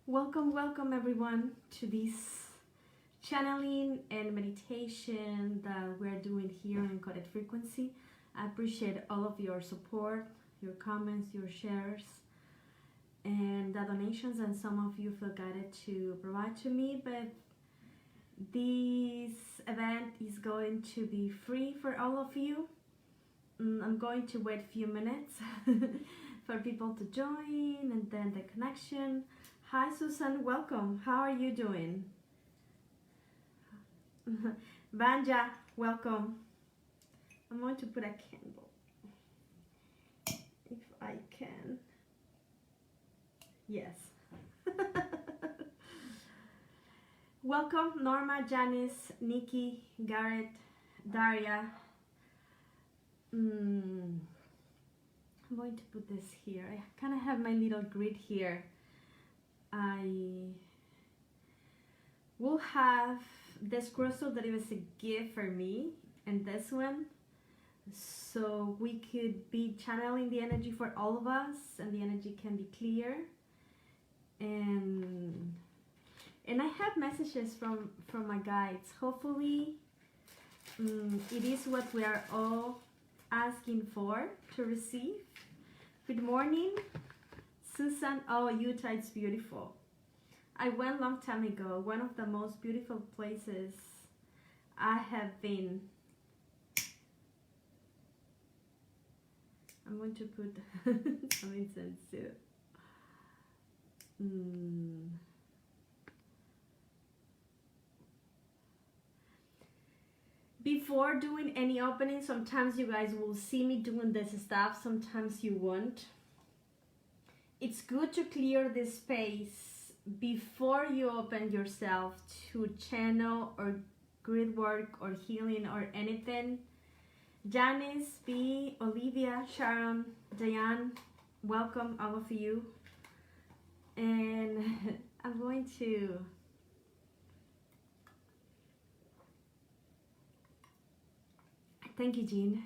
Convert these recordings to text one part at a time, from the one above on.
Welcome everyone to this channeling and meditation that we're doing here in Encoded Frequency. I appreciate all of your support, your comments, your shares, and the donations, and some of you feel guided to provide to me, but this event is going to be free for all of you. I'm going to wait a few minutes for people to join and then the connection. Hi Susan, welcome. How are you doing? Vanja, welcome. I'm going to put a candle if I can. Yes. Welcome Norma, Janice, Nikki, Garrett, Daria. I'm going to put this here. I kind of have my little grid here. I will have this crystal that it was a gift for me, and this one, so we could be channeling the energy for all of us, and the energy can be clear. And I have messages from my guides. Hopefully, it is what we are all asking for to receive. Good morning. Susan, oh, Utah, it's beautiful. I went a long time ago. One of the most beautiful places I have been. I'm going to put some incense too. Before doing any opening, sometimes you guys will see me doing this stuff, sometimes you won't. It's good to clear this space before you open yourself to channel or grid work or healing or anything. Janice, B, Olivia, Sharon, Diane, welcome all of you. And I'm going to thank you, Jean.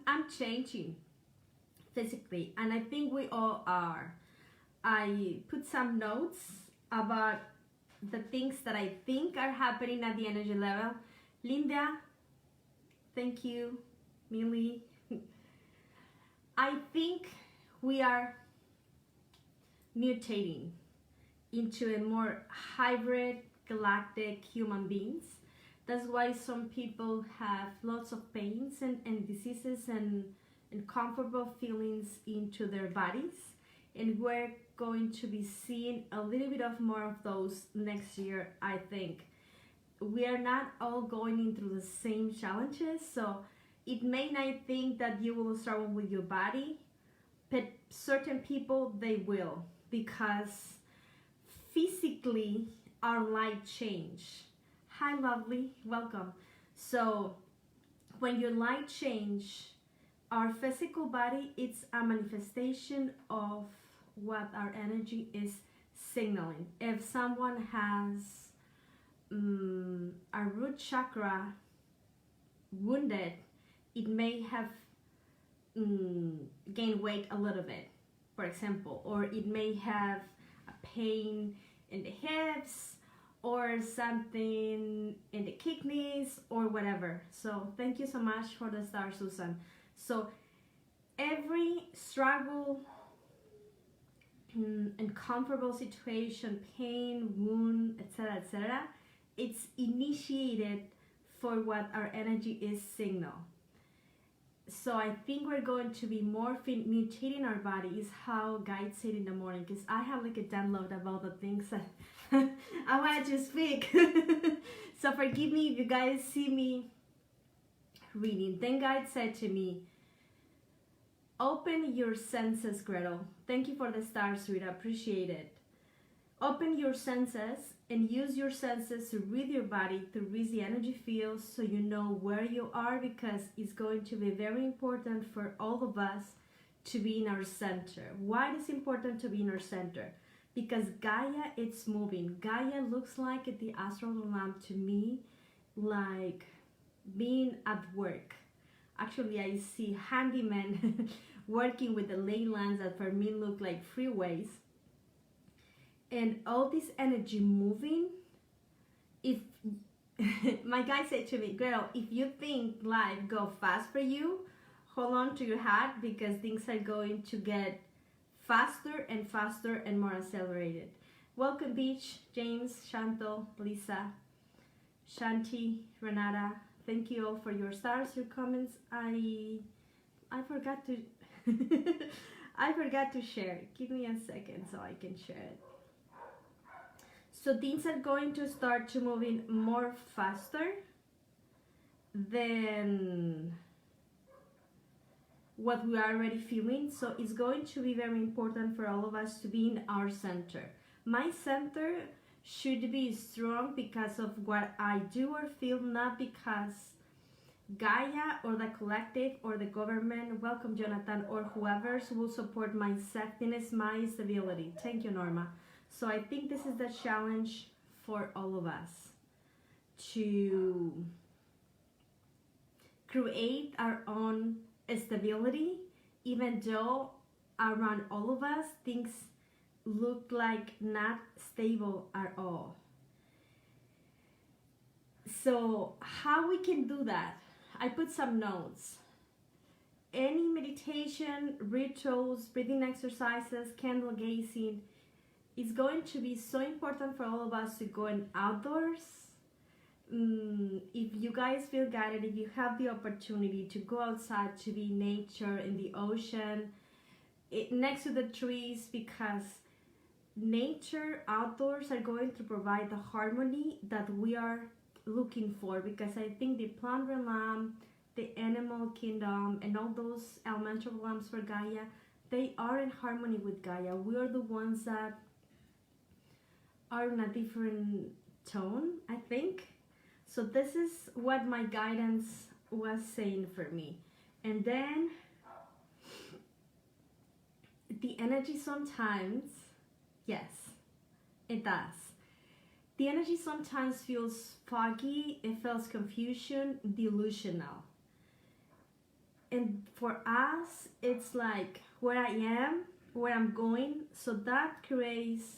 I'm changing physically, and I think we all are. I put some notes about the things that I think are happening at the energy level. Linda, thank you. Millie, I think we are mutating into a more hybrid galactic human beings. That's why some people have lots of pains and diseases and uncomfortable feelings into their bodies. And we're going to be seeing a little bit of more of those next year, I think. We are not all going in through the same challenges, so it may not think that you will struggle with your body, but certain people, they will, because physically our light change. Hi lovely, welcome. So when your light change, our physical body, it's a manifestation of what our energy is signaling. If someone has a root chakra wounded, it may have gained weight a little bit, for example, or it may have a pain in the hips, or something in the kidneys, or whatever. So thank you so much for the star, Susan. So every struggle, uncomfortable situation, pain, wound, etc., it's initiated for what our energy is signal. So I think we're going to be more mutating our body, is how guides said in the morning, because I have like a download about the things that I want to speak. So forgive me if you guys see me reading. Then God said to me, open your senses, Gretel. Thank you for the stars, sweet. I appreciate it. Open your senses and use your senses to read your body, to read the energy fields, so you know where you are, because it's going to be very important for all of us to be in our center. Why is it important to be in our center? Because Gaia, it's moving. Gaia looks like at the astral lamp to me like being at work. Actually, I see handymen working with the ley lines that for me look like freeways. And all this energy moving, if my guy said to me, girl, if you think life go fast for you, hold on to your hat, because things are going to get faster and faster and more accelerated. Welcome, Beach, James, Chantal, Lisa, Shanti, Renata. Thank you all for your stars, your comments. I forgot to I forgot to share it. Give me a second so I can share it. So things are going to start to moving more faster than what we are already feeling. So it's going to be very important for all of us to be in our center. My center should be strong because of what I do or feel, not because Gaia or the collective or the government, welcome Jonathan, or whoever will support my safetyness, my stability. Thank you, Norma. So I think this is the challenge for all of us, to create our own stability, even though around all of us things look like not stable at all. So how we can do that? I put some notes. Any meditation, rituals, breathing exercises, candle gazing is going to be so important for all of us to go in outdoors. If you guys feel guided, if you have the opportunity to go outside, to be in nature, in the ocean, next to the trees, because nature, outdoors are going to provide the harmony that we are looking for, because I think the plant realm, the animal kingdom, and all those elemental realms for Gaia, they are in harmony with Gaia. We are the ones that are in a different tone, I think. So this is what my guidance was saying for me. And then the energy sometimes, yes, it does. The energy sometimes feels foggy, it feels confusion, delusional. And for us, it's like where I am, where I'm going, so that creates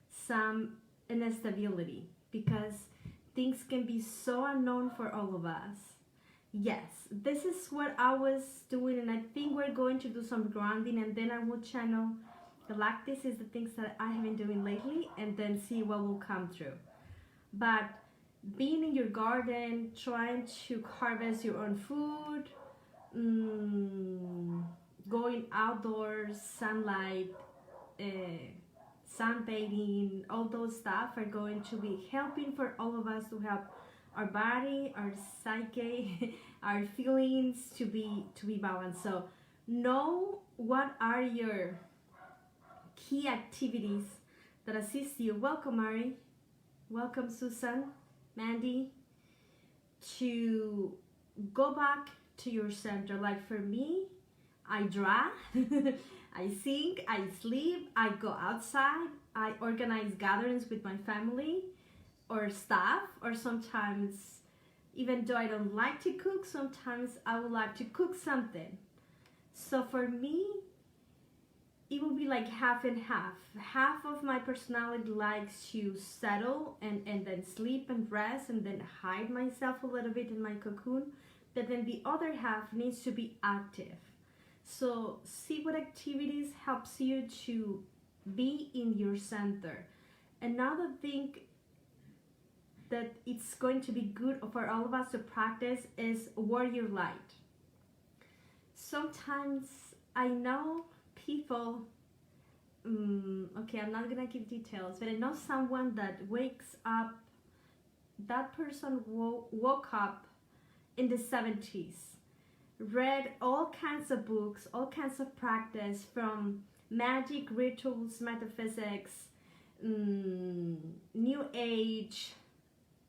some instability, because things can be so unknown for all of us. Yes, this is what I was doing, and I think we're going to do some grounding, and then I will channel Galactus is the things that I have been doing lately, and then see what will come through. But being in your garden, trying to harvest your own food, going outdoors, sunlight, sunbathing, all those stuff are going to be helping for all of us to help our body, our psyche, our feelings to be balanced. So know what are your key activities that assist you. Welcome, Ari. Welcome, Susan, Mandy. To go back to your center. Like for me, I draw, I sing, I sleep, I go outside, I organize gatherings with my family or staff, or sometimes, even though I don't like to cook, sometimes I would like to cook something. So for me, it will be like half and half. Half of my personality likes to settle and then sleep and rest and then hide myself a little bit in my cocoon. But then the other half needs to be active. So see what activities helps you to be in your center. Another thing that it's going to be good for all of us to practice is warrior light. Sometimes I know people, okay, I'm not gonna give details, but I know someone that wakes up, that person woke up in the 70s, read all kinds of books, all kinds of practice, from magic, rituals, metaphysics, new age,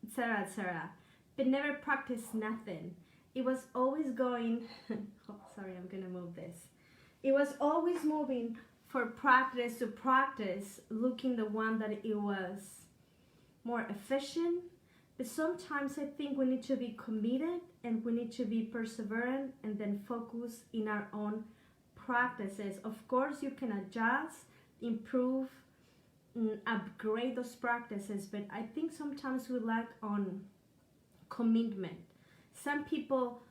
etc., etc., but never practiced nothing. It was always going, oh, sorry, I'm gonna move this. It was always moving for practice to practice, looking the one that it was more efficient, But sometimes I think we need to be committed and we need to be perseverant and then focus in our own practices. Of course, you can adjust, improve, upgrade those practices, but I think sometimes we lack on commitment. Some people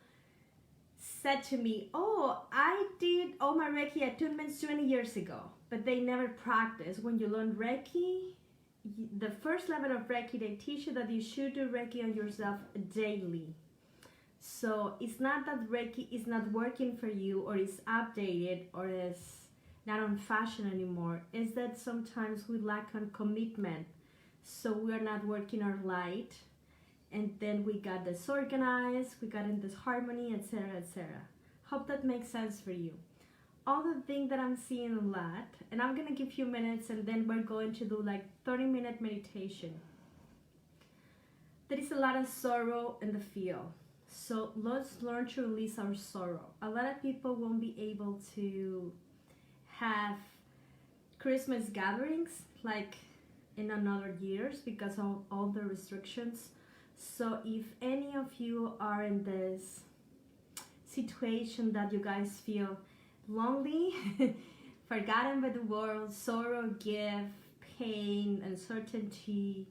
said to me, oh, I did all my Reiki attunements 20 years ago, but they never practiced. When you learn Reiki, the first level of Reiki, they teach you that you should do Reiki on yourself daily. So it's not that Reiki is not working for you or is updated or is not on fashion anymore. It's that sometimes we lack on commitment. So we're not working our light, and then we got disorganized, we got in disharmony, etc., etc. Hope that makes sense for you. All the thing that I'm seeing a lot, and I'm gonna give you minutes and then we're going to do like 30-minute meditation. There is a lot of sorrow in the field. So let's learn to release our sorrow. A lot of people won't be able to have Christmas gatherings like in another years because of all the restrictions. So if any of you are in this situation that you guys feel lonely, forgotten by the world, sorrow, gift, pain, uncertainty,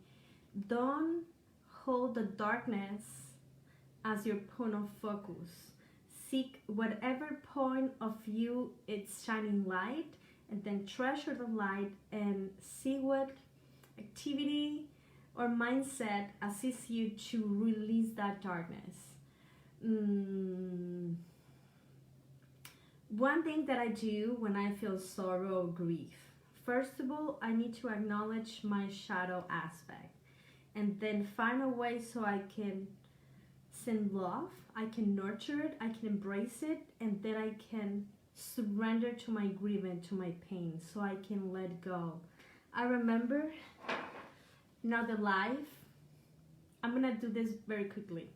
don't hold the darkness as your point of focus. Seek whatever point of view it's shining light, and then treasure the light and see what activity or mindset assists you to release that darkness. One thing that I do when I feel sorrow or grief, first of all, I need to acknowledge my shadow aspect and then find a way so I can send love, I can nurture it, I can embrace it, and then I can surrender to my grief and to my pain so I can let go. I remember another life. I'm gonna do this very quickly.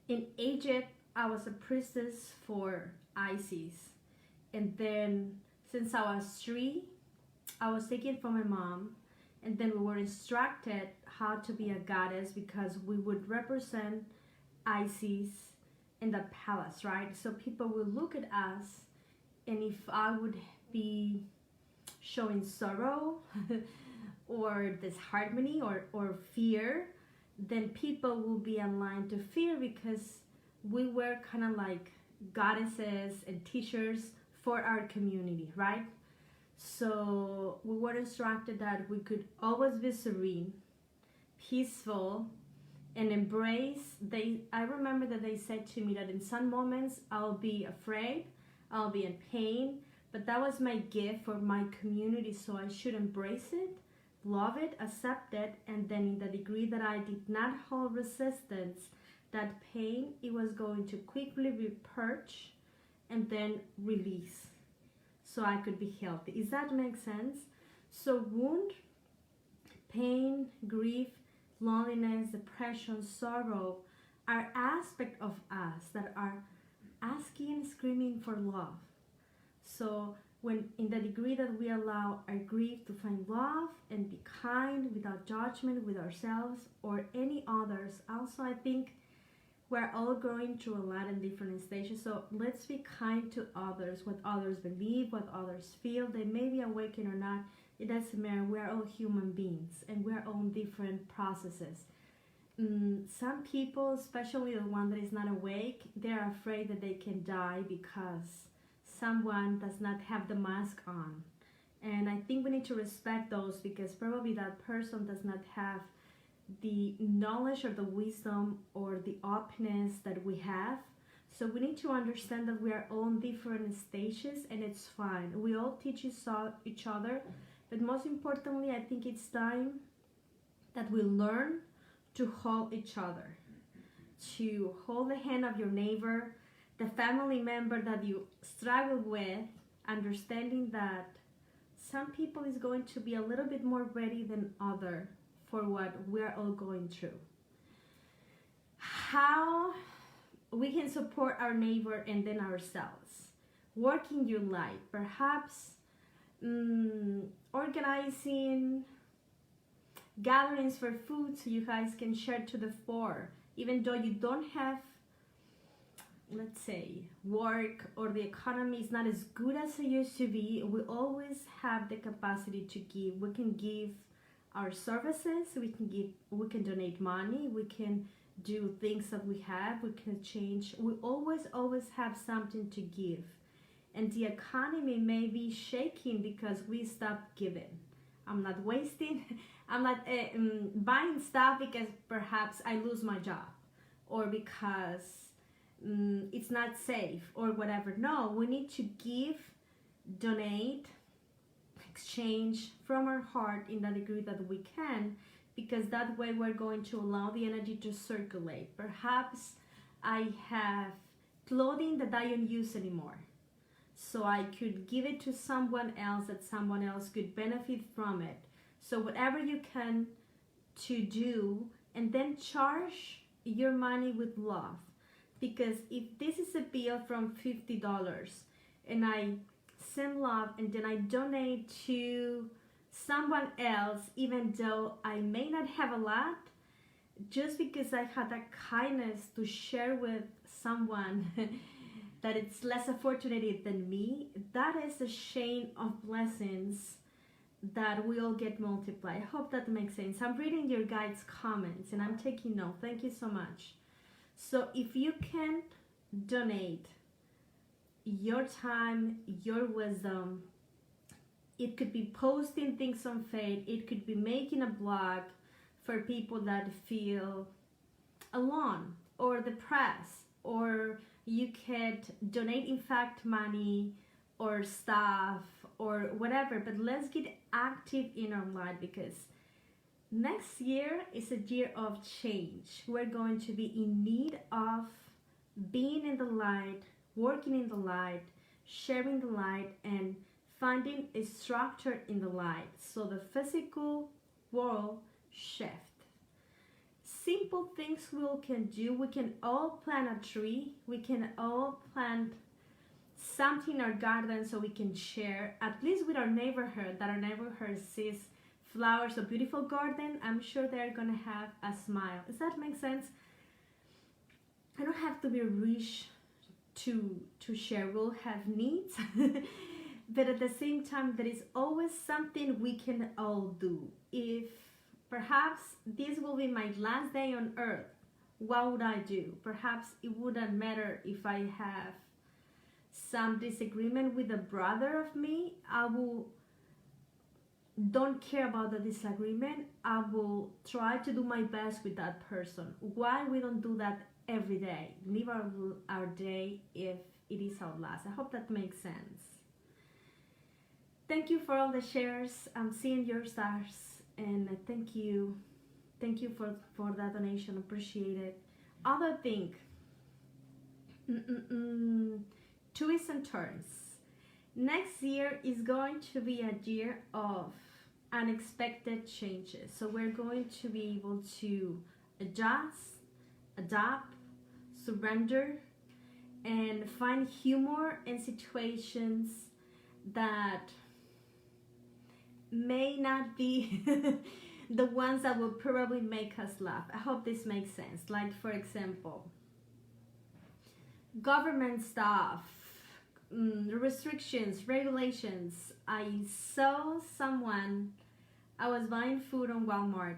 In Egypt, I was a priestess for Isis, and then since I was 3, I was taken from my mom, and then we were instructed how to be a goddess because we would represent Isis in the palace, right? So people would look at us, and if I would be showing sorrow or disharmony or fear, then people will be aligned to fear because we were kind of like goddesses and teachers for our community, right? So we were instructed that we could always be serene, peaceful, and embrace. I remember that they said to me that in some moments I'll be afraid, I'll be in pain, but that was my gift for my community, so I should embrace it, love it, accept it, and then in the degree that I did not hold resistance, that pain, it was going to quickly be purged and then release so I could be healthy. Does that make sense? So wound, pain, grief, loneliness, depression, sorrow are aspects of us that are asking, screaming for love. So when in the degree that we allow our grief to find love and be kind without judgment with ourselves or any others, also I think we're all going through a lot in different stages. So let's be kind to others, what others believe, what others feel. They may be awakened or not. It doesn't matter. We're all human beings and we're on different processes. Some people, especially the one that is not awake, they're afraid that they can die because someone does not have the mask on. And I think we need to respect those because probably that person does not have the knowledge or the wisdom or the openness that we have. So we need to understand that we are all in different stages and it's fine. We all teach each other, but most importantly, I think it's time that we learn to hold each other, to hold the hand of your neighbor, the family member that you struggle with, understanding that some people is going to be a little bit more ready than other for what we're all going through. How we can support our neighbor and then ourselves. Working your life, perhaps organizing gatherings for food so you guys can share to the poor. Even though you don't have, let's say, work, or the economy is not as good as it used to be, we always have the capacity to give. We can give our services, we can donate money, we can do things that we have, we can change. We always have something to give. And the economy may be shaking because we stopped giving. I'm not wasting, I'm not buying stuff because perhaps I lose my job, or because it's not safe, or whatever. No, we need to give, donate, exchange from our heart in the degree that we can, because that way we're going to allow the energy to circulate. Perhaps I have clothing that I don't use anymore, so I could give it to someone else, that someone else could benefit from it. So whatever you can to do, and then charge your money with love. Because if this is a bill from $50 and I send love and then I donate to someone else, even though I may not have a lot, just because I had that kindness to share with someone that it's less fortunate than me, that is a chain of blessings that will get multiplied. I hope that makes sense. I'm reading your guys' comments and I'm taking note. Thank you so much. So if you can donate your time, your wisdom, it could be posting things on Faith, it could be making a blog for people that feel alone or depressed, or you could donate, in fact, money or stuff or whatever. But let's get active in our life, because next year is a year of change. We're going to be in need of being in the light, working in the light, sharing the light, and finding a structure in the light, so the physical world shift. Simple things we can do. We can all plant a tree. We can all plant something in our garden so we can share, at least with our neighborhood, that our neighborhood sees flowers, a beautiful garden. I'm sure they're gonna have a smile. Does that make sense? I don't have to be rich to share. We'll have needs. But at the same time, there is always something we can all do. If perhaps this will be my last day on earth, what would I do? Perhaps it wouldn't matter if I have some disagreement with a brother of me. I will don't care about the disagreement. I will try to do my best with that person. Why we don't do that every day? Live our day if it is our last. I hope that makes sense. Thank you for all the shares. I'm seeing your stars, and thank you for that donation. Appreciate it. Other thing, twists and turns. Next year is going to be a year of unexpected changes. So we're going to be able to adjust, adapt, surrender, and find humor in situations that may not be the ones that will probably make us laugh. I hope this makes sense. Like, for example, government stuff, restrictions, regulations. I saw someone, I was buying food on Walmart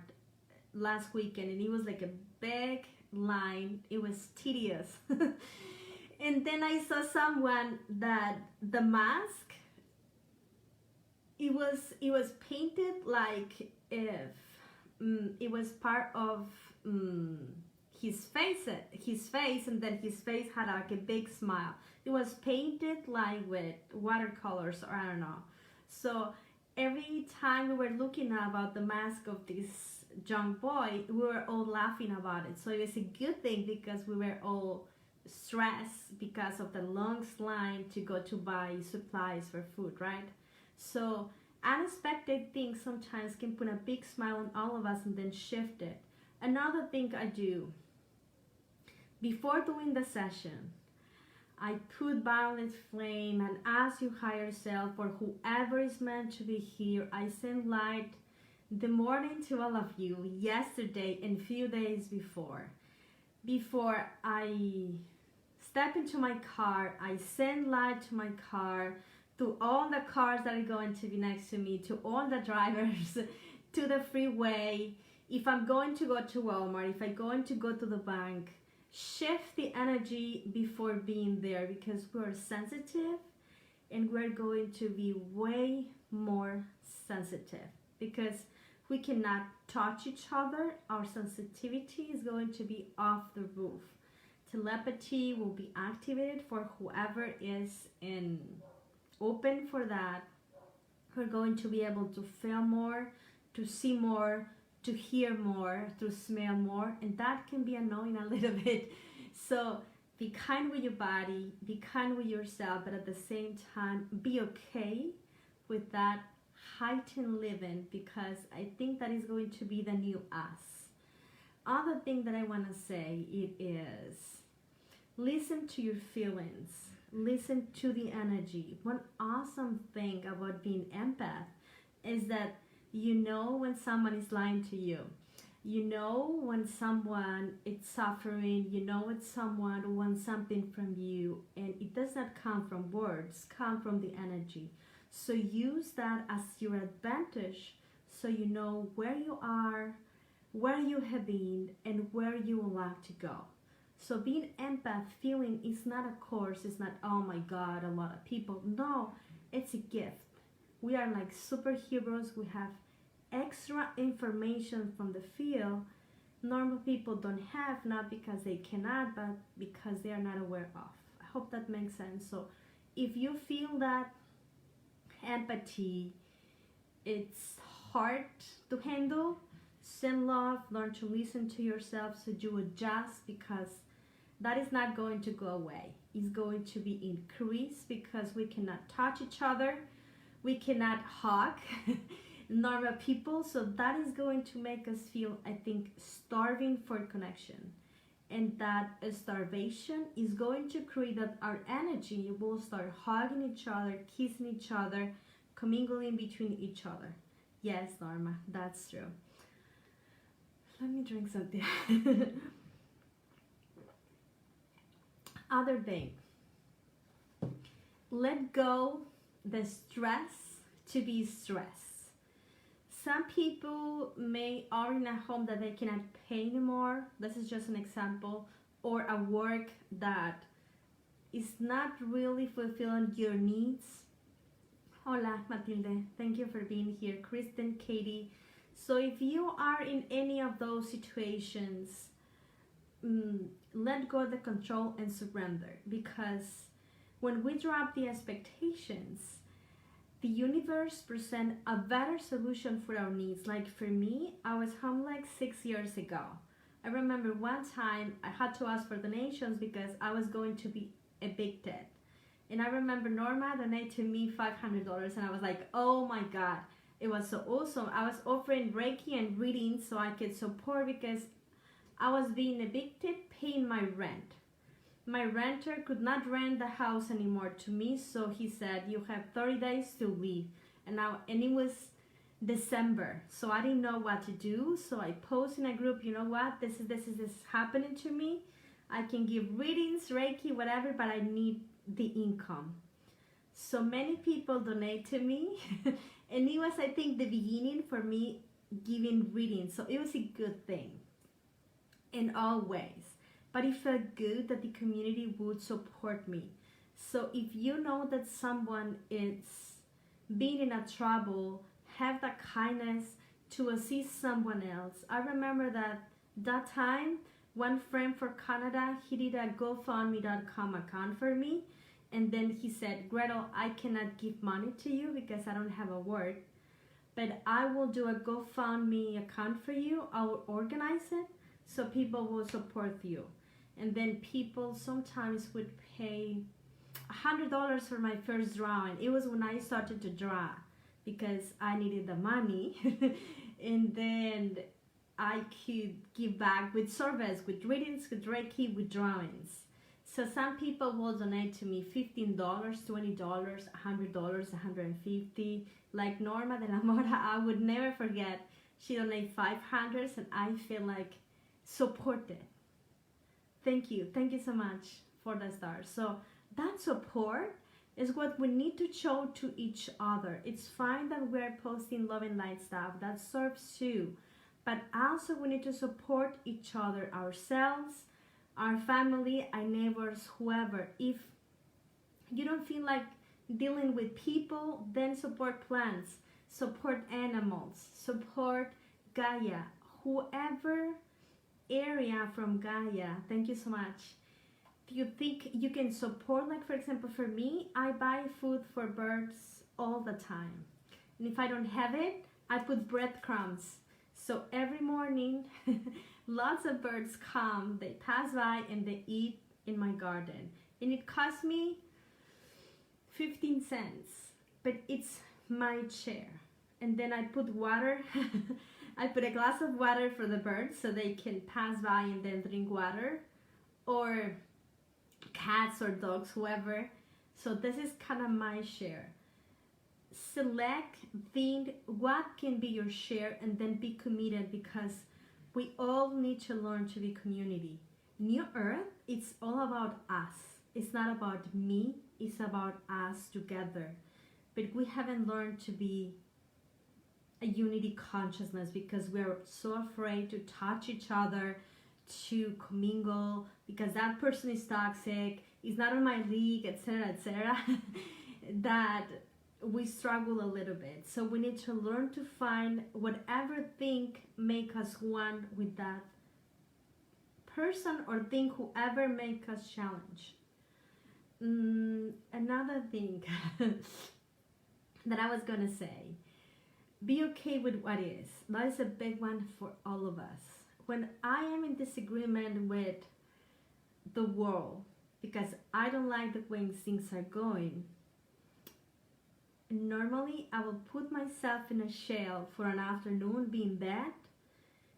last weekend, and it was like a big line. It was tedious. And then I saw someone that the mask, it was painted like if it was part of his face, and then his face had like a big smile. It was painted like with watercolors, or I don't know. So every time we were looking about the mask of this young boy, we were all laughing about it. So it was a good thing, because we were all stressed because of the long line to go to buy supplies for food, right? So unexpected things sometimes can put a big smile on all of us and then shift it. Another thing I do, before doing the session, I put violet flame and ask your higher self, or whoever is meant to be here, I send light The morning to all of you, yesterday and few days before. Before I step into my car, I send light to my car, to all the cars that are going to be next to me, to all the drivers, to the freeway. If I'm going to go to Walmart, if I'm going to go to the bank, shift the energy before being there, because we're sensitive and we're going to be way more sensitive because we cannot touch each other. Our sensitivity is going to be off the roof. Telepathy will be activated for whoever is in open for that. We're going to be able to feel more, to see more, to hear more, to smell more, and that can be annoying a little bit. So be kind with your body, be kind with yourself, but at the same time be okay with that heightened living, because I think that is going to be the new us. Other thing that I want to say, it is listen to your feelings, listen to the energy. One awesome thing about being empath is that you know when someone is lying to you. You know when someone is suffering, you know when someone wants something from you, and it does not come from words, come from the energy. So use that as your advantage, so you know where you are, where you have been, and where you would like to go. So being empath feeling is not a course, it's not, oh my God, a lot of people. No, it's a gift. We are like superheroes. We have extra information from the field normal people don't have, not because they cannot, but because they are not aware of. I hope that makes sense. So if you feel that empathy, it's hard to handle, send love, learn to listen to yourself so you adjust, because that is not going to go away. It's going to be increased because we cannot touch each other, we cannot hug normal people, so that is going to make us feel, I think, starving for connection. And that starvation is going to create that our energy will start hugging each other, kissing each other, commingling between each other. Yes, Norma, that's true. Let me drink something. Other thing, let go the stress to be stress. Some people are in a home that they cannot pay anymore. This is just an example. Or a work that is not really fulfilling your needs. Hola, Matilde. Thank you for being here. Kristen, Katie. So if you are in any of those situations, let go of the control and surrender. Because when we drop the expectations, the universe presents a better solution for our needs. Like for me, I was home like 6 years ago. I remember one time I had to ask for donations because I was going to be evicted. And I remember Norma donated to me $500, and I was like, oh my God, it was so awesome. I was offering Reiki and readings so I could support, because I was being evicted, paying my rent. My renter could not rent the house anymore to me, so he said, you have 30 days to leave. And it was December, so I didn't know what to do. So I posted in a group, you know what, this is happening to me. I can give readings, Reiki, whatever, but I need the income. So many people donate to me, and it was, I think, the beginning for me giving readings. So it was a good thing in all ways. But it felt good that the community would support me. So if you know that someone is being in a trouble, have the kindness to assist someone else. I remember that time, one friend for Canada, he did a GoFundMe.com account for me. And then he said, Gretel, I cannot give money to you because I don't have a work, but I will do a GoFundMe account for you. I will organize it so people will support you. And then people sometimes would pay $100 for my first drawing. It was when I started to draw because I needed the money. And then I could give back with service, with readings, with Reiki, with drawings. So some people will donate to me $15, $20, $100, $150. Like Norma de la Mora, I would never forget. She donated $500 and I feel like supported. Thank you so much for the stars. So that support is what we need to show to each other. It's fine that we're posting love and light stuff, that serves too, but also we need to support each other, ourselves, our family, our neighbors, whoever. If you don't feel like dealing with people, then support plants, support animals, support Gaia, whoever area from Gaia. Thank you so much. Do you think you can support? Like, for example, for me, I buy food for birds all the time, and if I don't have it, I put breadcrumbs. So every morning lots of birds come, they pass by and they eat in my garden, and it costs me 15 cents, but it's my share. And then I put water. I put a glass of water for the birds so they can pass by and then drink water, or cats or dogs, whoever. So this is kind of my share. Select, think what can be your share, and then be committed, because we all need to learn to be community. New Earth, it's all about us. It's not about me, it's about us together. But we haven't learned to be a unity consciousness because we're so afraid to touch each other, to commingle, because that person is toxic, is not on my league, etc., that we struggle a little bit. So we need to learn to find whatever thing make us one with that person, or think whoever make us challenge. Another thing that I was gonna say, be okay with what is. That is a big one for all of us. When I am in disagreement with the world because I don't like the way things are going, normally I will put myself in a shell for an afternoon, be in bed.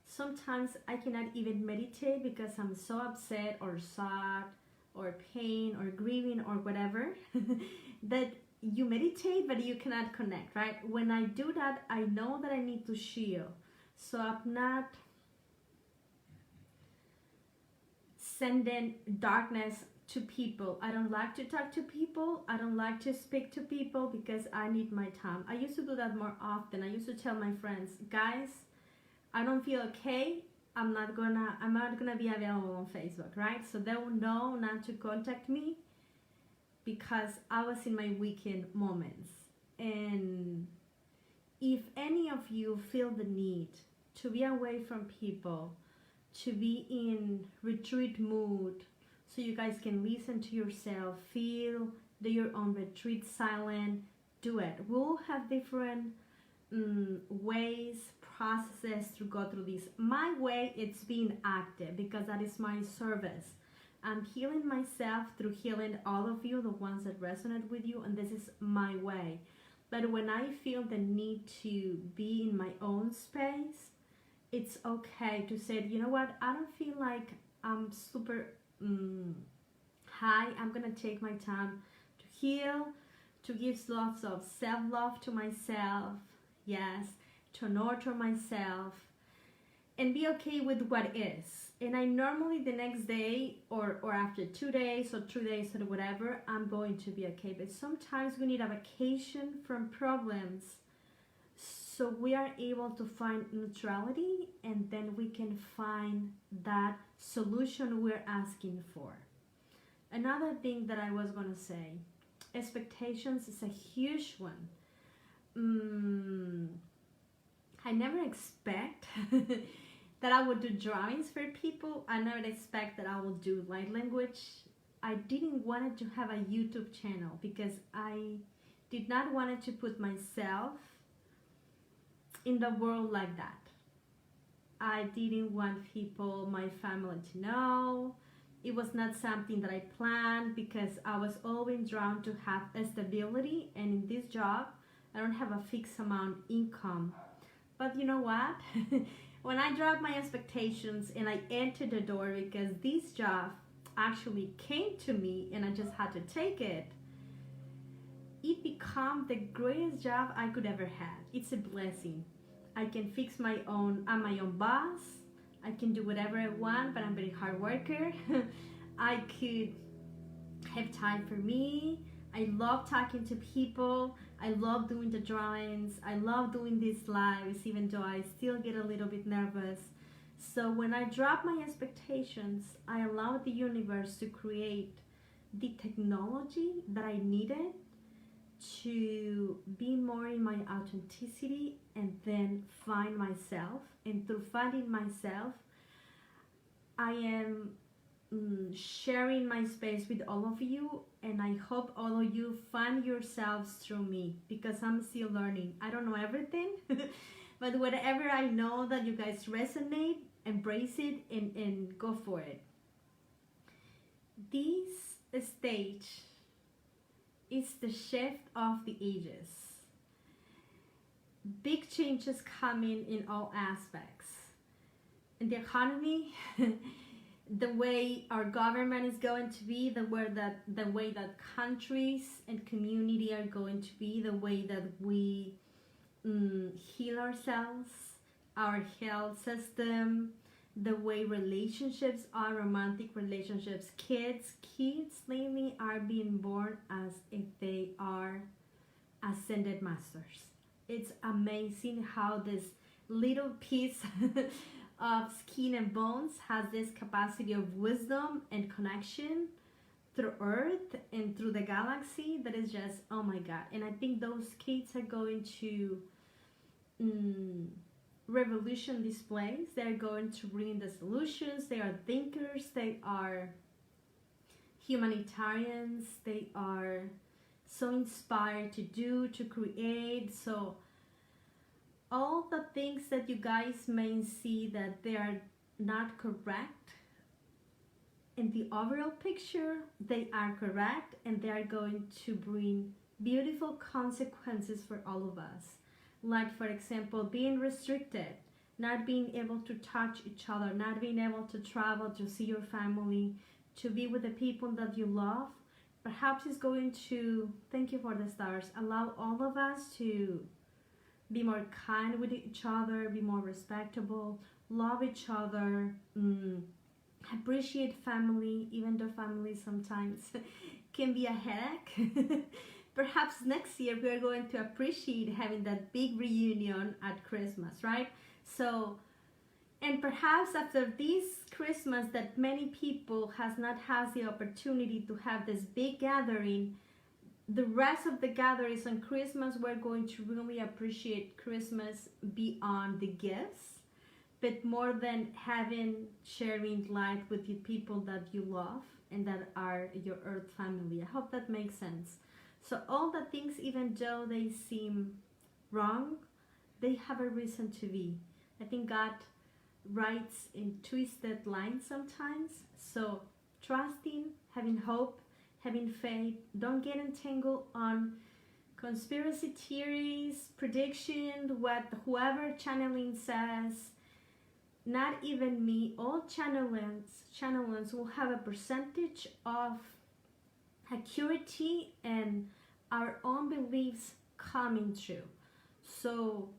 Sometimes I cannot even meditate because I'm so upset or sad or pain or grieving or whatever that you meditate but you cannot connect, right? When I do that, I know that I need to shield, so I'm not sending darkness to people. I don't like to talk to people. I don't like to speak to people because I need my time. I used to do that more often. I used to tell my friends, guys, I don't feel okay. I'm not gonna be available on Facebook, right? So they will know not to contact me because I was in my weekend moments. And if any of you feel the need to be away from people, to be in retreat mood, so you guys can listen to yourself, feel your own retreat silent, do it. We'll have different ways, processes to go through this. My way, it's being active because that is my service. I'm healing myself through healing all of you, the ones that resonate with you, and this is my way. But when I feel the need to be in my own space, it's okay to say, you know what, I don't feel like I'm super high. I'm gonna take my time to heal, to give lots of self-love to myself, yes, to nurture myself, and be okay with what is. And I normally the next day or after 2 days or 3 days or whatever, I'm going to be okay. But sometimes we need a vacation from problems so we are able to find neutrality, and then we can find that solution we're asking for. Another thing that I was going to say, expectations is a huge one. I never expect that I would do drawings for people. I never expect that I will do light language. I didn't want to have a YouTube channel because I did not want to put myself in the world like that. I didn't want people, my family, to know. It was not something that I planned because I was always drawn to have a stability, and in this job I don't have a fixed amount income. But you know what? When I dropped my expectations and I entered the door, because this job actually came to me and I just had to take it, it became the greatest job I could ever have. It's a blessing. I can fix I'm my own boss. I can do whatever I want, but I'm a very hard worker. I could have time for me. I love talking to people. I love doing the drawings. I love doing these lives, even though I still get a little bit nervous. So when I drop my expectations, I allow the universe to create the technology that I needed to be more in my authenticity and then find myself. And through finding myself, I am sharing my space with all of you, and I hope all of you find yourselves through me, because I'm still learning. I don't know everything, but whatever I know that you guys resonate, embrace it and go for it. This stage is the shift of the ages. Big changes coming in all aspects. In the economy, the way our government is going to be, the way that countries and community are going to be, the way that we heal ourselves, our health system, the way relationships are, romantic relationships, kids lately are being born as if they are ascended masters. It's amazing how this little piece of skin and bones has this capacity of wisdom and connection through Earth and through the galaxy that is just, oh my God. And I think those kids are going to revolution this place. They're going to bring the solutions. They are thinkers. They are humanitarians. They are so inspired to do, to create. So all the things that you guys may see that they are not correct, in the overall picture, they are correct, and they are going to bring beautiful consequences for all of us. Like, for example, being restricted, not being able to touch each other, not being able to travel to see your family, to be with the people that you love. Perhaps it's going to, thank you for the stars, allow all of us to be more kind with each other, be more respectable, love each other, appreciate family, even though family sometimes can be a headache. Perhaps next year we are going to appreciate having that big reunion at Christmas, right? So, and perhaps after this Christmas that many people has not had the opportunity to have this big gathering, the rest of the gatherings on Christmas, we're going to really appreciate Christmas beyond the gifts, but more than sharing light with the people that you love and that are your earth family. I hope that makes sense. So all the things, even though they seem wrong, they have a reason to be. I think God writes in twisted lines sometimes. So trusting, having hope, having faith. Don't get entangled on conspiracy theories, prediction, what whoever channeling says. Not even me. All channelings will have a percentage of accuracy and our own beliefs coming true. So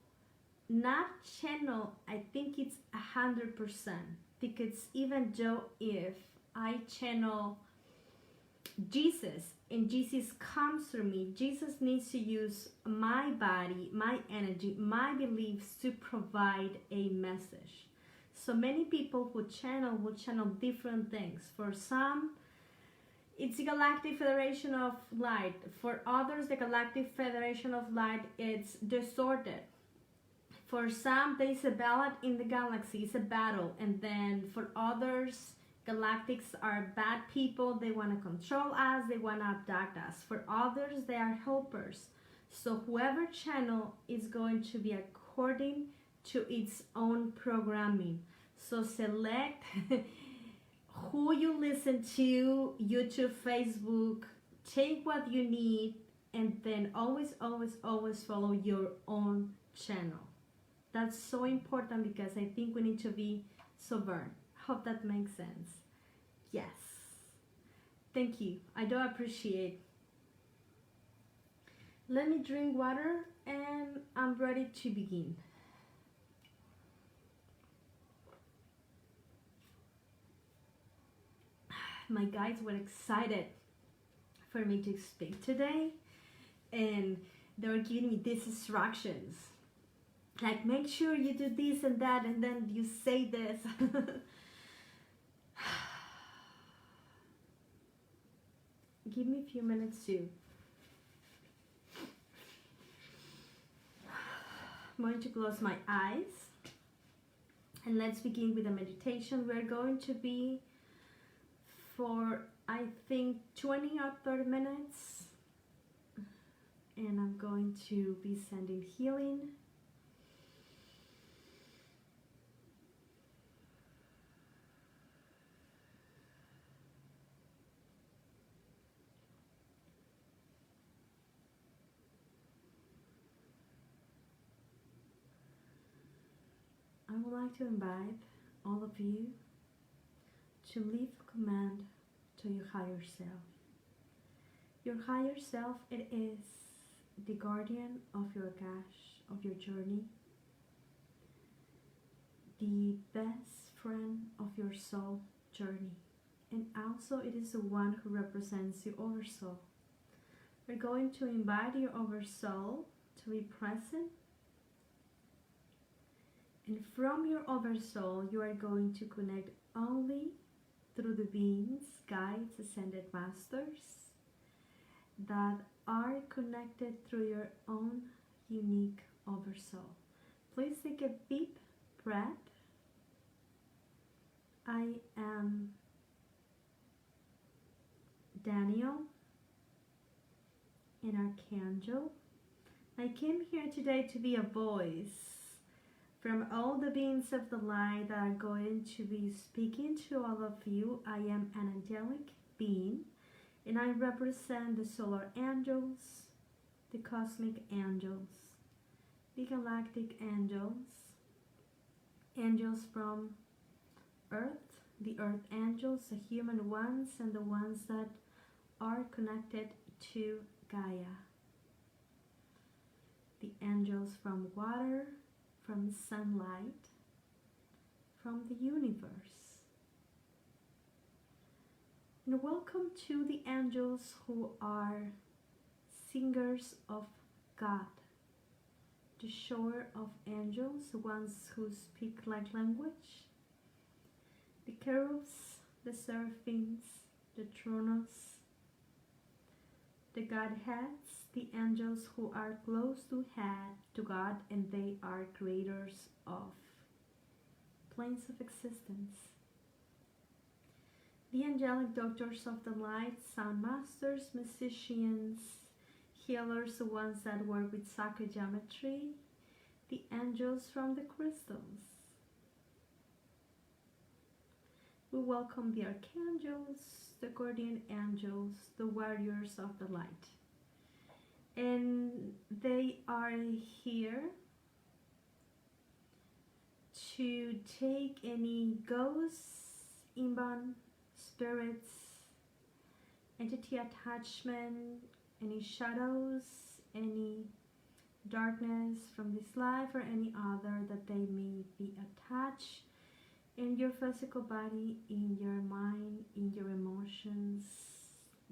not channel, I think it's 100%, because even though if I channel Jesus and Jesus comes through me, Jesus needs to use my body, my energy, my beliefs to provide a message. So many people who will channel different things. For some, it's the Galactic Federation of Light. For others, the Galactic Federation of Light, it's distorted. For some, there's a battle in the galaxy, it's a battle. And then for others, galactics are bad people, they want to control us, they want to abduct us. For others, they are helpers. So whoever channel is going to be according to its own programming. So select who you listen to, YouTube, Facebook, take what you need, and then always, always, always follow your own channel. That's so important, because I think we need to be sovereign. Hope that makes sense. Yes. Thank you. I do appreciate. Let me drink water and I'm ready to begin. My guides were excited for me to speak today, and they were giving me these instructions. Like, make sure you do this and that, and then you say this. Give me a few minutes too. I'm going to close my eyes and let's begin with the meditation. We're going to be for, I think, 20 or 30 minutes, and I'm going to be sending healing. I would like to invite all of you to leave a command to your higher self. Your higher self, it is the guardian of your journey, the best friend of your soul journey, and also it is the one who represents your oversoul. We're going to invite your oversoul to be present, and from your oversoul you are going to connect only through the beings, guides, ascended masters that are connected through your own unique oversoul. Please take a deep breath. I am Daniel, an archangel. I came here today to be a voice from all the beings of the light that are going to be speaking to all of you. I am an angelic being, and I represent the solar angels, the cosmic angels, the galactic angels, angels from Earth, the Earth angels, the human ones, and the ones that are connected to Gaia, the angels from water, from sunlight, from the universe. And welcome to the angels who are singers of God, the shore of angels, the ones who speak like language, the cherubs, the seraphims, the thrones, the Godheads, the angels who are close to God, and they are creators of planes of existence. The angelic doctors of the light, sound masters, musicians, healers, the ones that work with sacred geometry, the angels from the crystals. We welcome the archangels, the guardian angels, the warriors of the light. And they are here to take any ghosts, inbound spirits, entity attachment, any shadows, any darkness from this life or any other that they may be attached in your physical body, in your mind, in your emotions,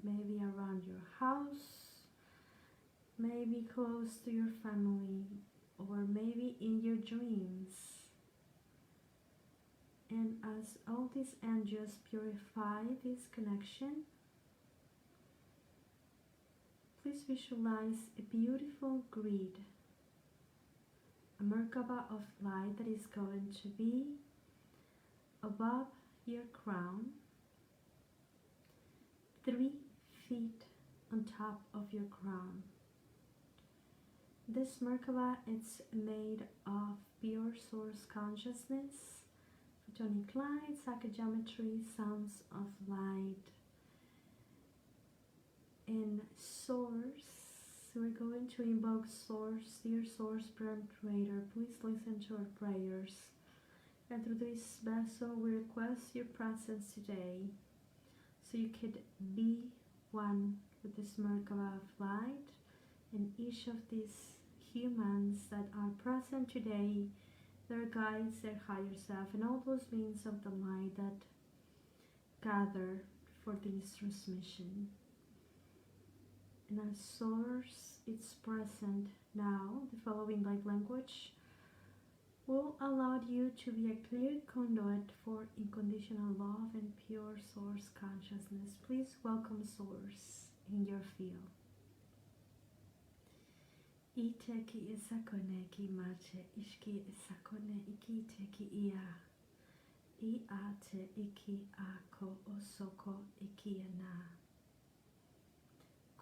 maybe around your house, maybe close to your family, or maybe in your dreams. And as all these angels purify this connection, please visualize a beautiful grid, a Merkaba of light that is going to be above your crown, 3 feet on top of your crown. This Merkaba is made of pure source consciousness, photonic light, sacred geometry, sounds of light, and source. We're going to invoke source, dear source, parent creator. Please listen to our prayers. And through this vessel, we request your presence today. So you could be one with this Merkaba of light, and each of these humans that are present today, their guides, their higher self, and all those beings of the light that gather for this transmission. And as source it's present now, the following light language will allow you to be a clear conduit for unconditional love and pure source consciousness. Please welcome source in your field. Ite ki isakone ki mache ishki isakone ikite ki ia. Iate iki ako osoko ikiana.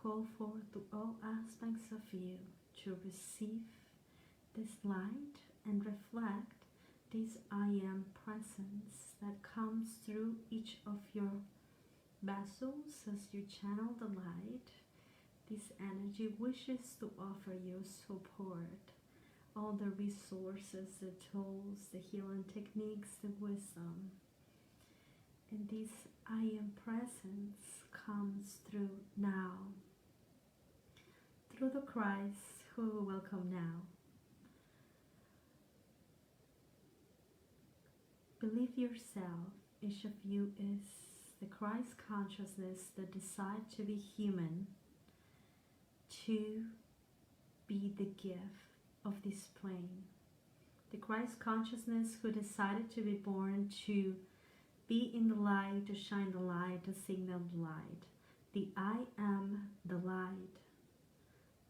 Call forth to all aspects of you to receive this light and reflect this I am presence that comes through each of your vessels as you channel the light. This energy wishes to offer you support, all the resources, the tools, the healing techniques, the wisdom. And this I am presence comes through now, through the Christ who we welcome now. Believe yourself, each of you is the Christ consciousness that decide to be human, to be the gift of this plane. The Christ consciousness who decided to be born to be in the light, to shine the light, to signal the light. The I am the light.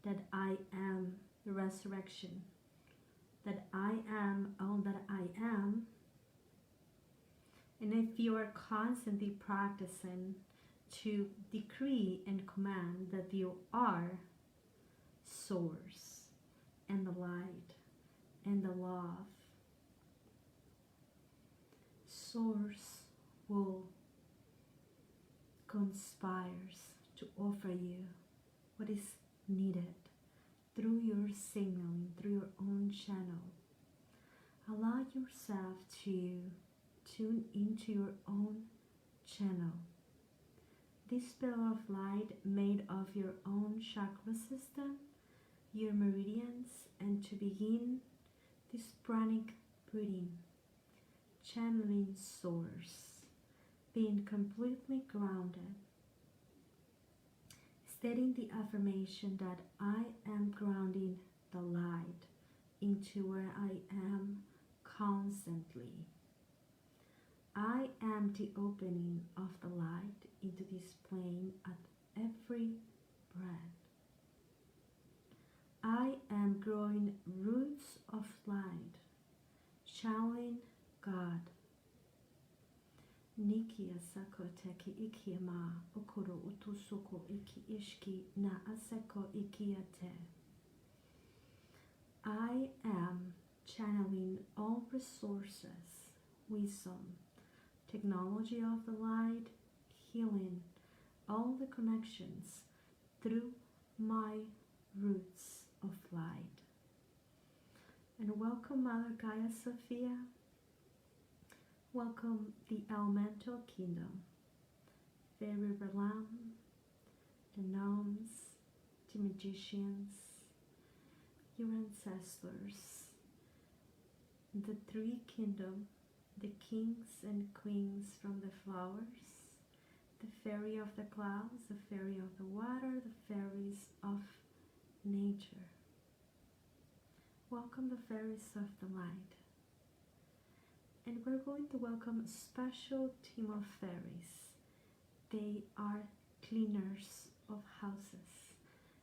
That I am the resurrection. That I am all that I am. And if you are constantly practicing to decree and command that you are source and the light and the love, source will conspires to offer you what is needed through your signaling, through your own channel. Allow yourself to tune into your own channel. This pillar of light made of your own chakra system, your meridians, and to begin this pranic breathing, channeling source, being completely grounded, stating the affirmation that I am grounding the light into where I am constantly. I am the opening of the light into this plane at every breath. I am growing roots of light, channeling God. Niki asako teki ikiama okoro utusuko iki ishki na asako ikiate. I am channeling all resources, wisdom, technology of the light, healing, all the connections through my roots of light. And welcome Mother Gaia Sophia. Welcome the elemental kingdom, fairy realm, the gnomes, the magicians, your ancestors, the three kingdoms, the kings and queens from the flowers, the fairy of the clouds, the fairy of the water, the fairies of nature. Welcome the fairies of the light. And we're going to welcome a special team of fairies. They are cleaners of houses.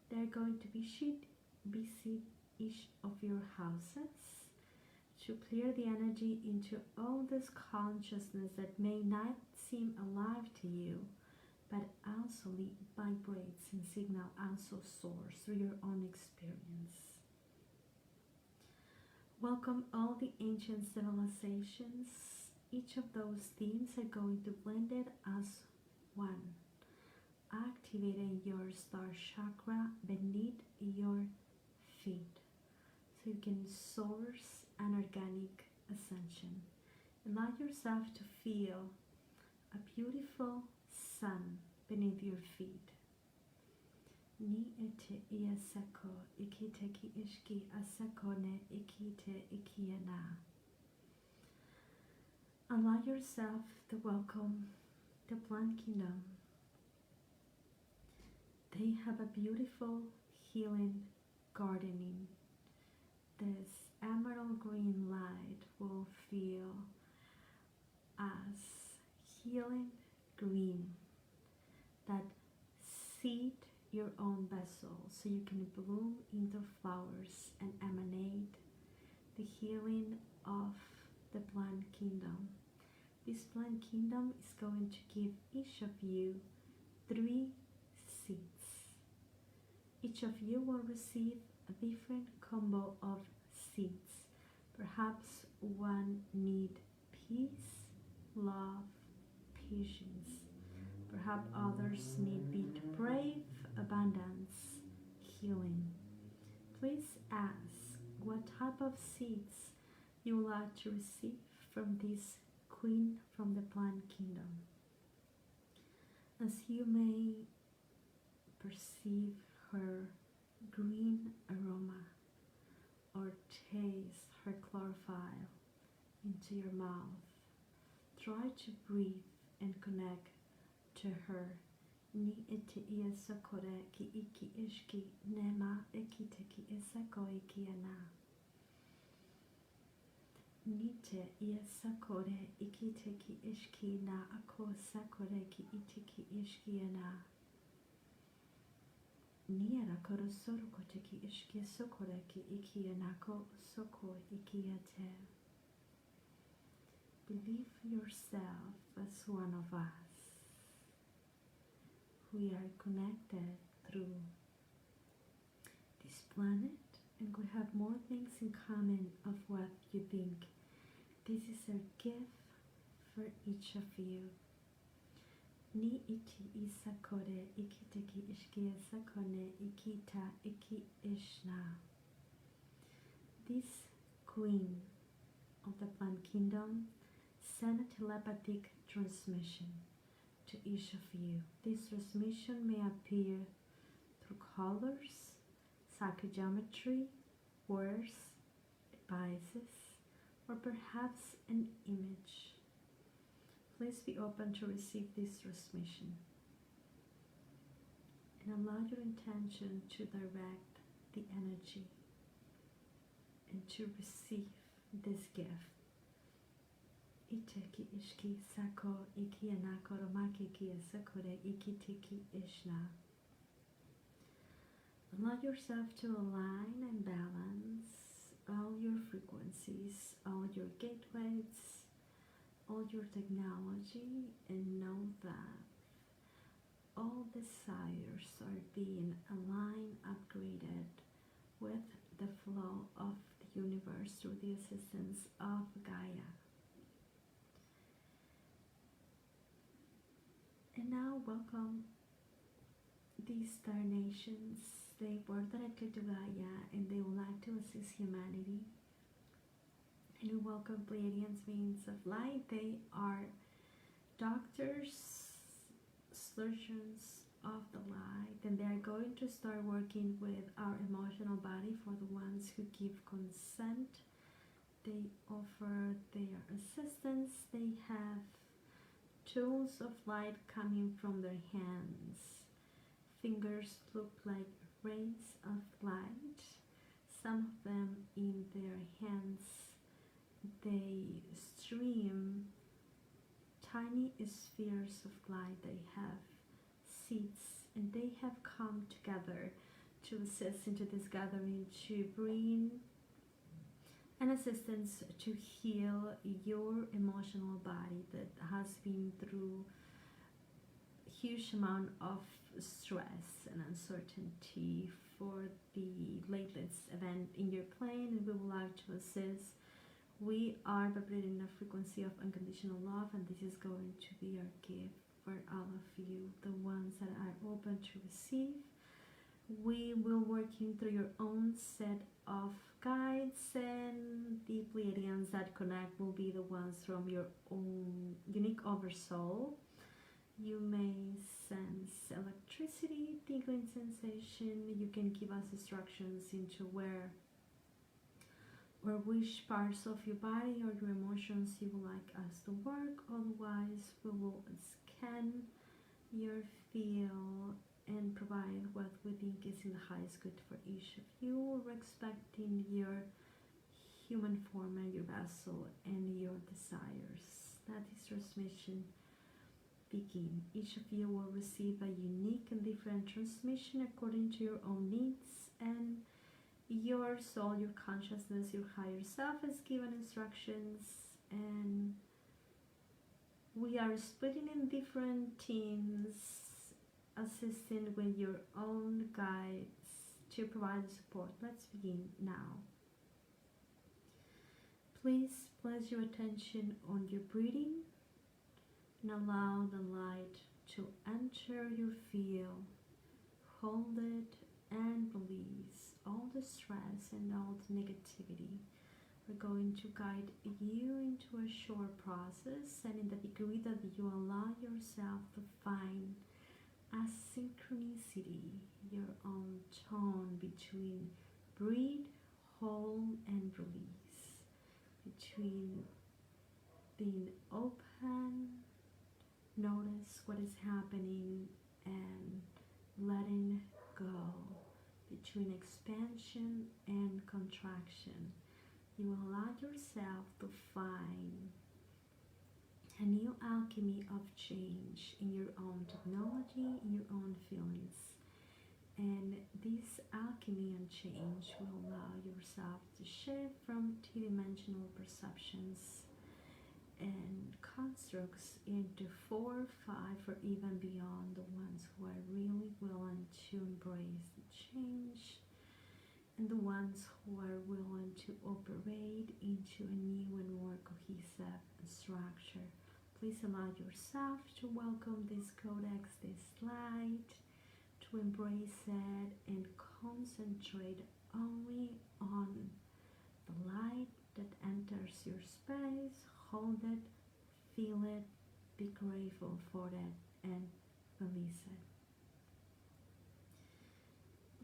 They're going to visit each of your houses to clear the energy into all this consciousness that may not seem alive to you, but also vibrates and signal also soars through your own experience. Welcome all the ancient civilizations. Each of those themes are going to blend it as one, activating your star chakra beneath your feet so you can source an organic ascension. Allow yourself to feel a beautiful sun beneath your feet. Ni ete iaseko ikite ki ishki aseko ne ikite ikiana. Allow yourself to welcome the plant kingdom. They have a beautiful healing gardening. This emerald green light will feel as healing green that seed your own vessel so you can bloom into flowers and emanate the healing of the plant kingdom. This plant kingdom is going to give each of you 3 seeds. Each of you will receive a different combo of seeds. Perhaps one need peace, love, patience. Perhaps others need be brave, abundance, healing. Please ask what type of seeds you would like to receive from this queen from the plant kingdom. As you may perceive her green aroma or taste her chlorophyll into your mouth, try to breathe and connect to her. Ni ete ia sakore ki iki ishki nema ekite ki isako ikiana. Nite ia sakore ikite ki ishki na ako sakore ki itiki ishkiana. Niera koro soroko te ki ishki sokore ki ikianako soko ikiate. Believe yourself as one of us. We are connected through this planet and we have more things in common of what you think. This is a gift for each of you. Ni iti isakore ikiteki ishki sakone ikita iki ishna. This queen of the plant kingdom send a telepathic transmission to each of you. This transmission may appear through colors, psychogeometry, words, devices, or perhaps an image. Please be open to receive this transmission and allow your intention to direct the energy and to receive this gift. Iteki ishki sako iki anakoro maki ki sakore iki tiki ishna. Allow yourself to align and balance all your frequencies, all your gateways, all your technology, and know that all desires are being aligned, upgraded with the flow of the universe through the assistance of Gaia. And now welcome these star nations. They work directly to Gaia and they would like to assist humanity. And we welcome Pleiadians, beings of light. They are doctors, surgeons of the light, and they are going to start working with our emotional body for the ones who give consent. They offer their assistance. They have tools of light coming from their hands. Fingers look like rays of light. Some of them in their hands, they stream tiny spheres of light. They have seeds and they have come together to assist into this gathering to bring an assistance to heal your emotional body that has been through huge amount of stress and uncertainty for the latest event in your plane, and we would like to assist. We are vibrating a frequency of unconditional love, and this is going to be our gift for all of you, the ones that are open to receive. We will working through your own set of guides, and the Pleiadians that connect will be the ones from your own unique oversoul. You may sense electricity, tingling sensation. You can give us instructions into where or which parts of your body or your emotions you would like us to work. Otherwise, we will scan your field and provide what we think is in the highest good for each of you, respecting your human form and your vessel and your desires. That is transmission begin. Each of you will receive a unique and different transmission according to your own needs, and your soul, your consciousness, your higher self is given instructions, and we are splitting in different teams, assisting with your own guides to provide support. Let's begin now. Please place your attention on your breathing and allow the light to enter your field. Hold it and release all the stress and all the negativity. We're going to guide you into a short process, and in the degree that you allow yourself to find a synchronicity, your own tone between breathe, hold, and release, between being open, notice what is happening, and letting go, between expansion and contraction. You allow yourself to find a new alchemy of change in your own technology, in your own feelings. And this alchemy and change will allow yourself to shift from two-dimensional perceptions and constructs into 4, 5, or even beyond, the ones who are really willing to embrace the change, and the ones who are willing to operate into a new and more cohesive structure. Please allow yourself to welcome this codex, this light, to embrace it and concentrate only on the light that enters your space. Hold it, feel it, be grateful for it, and release it.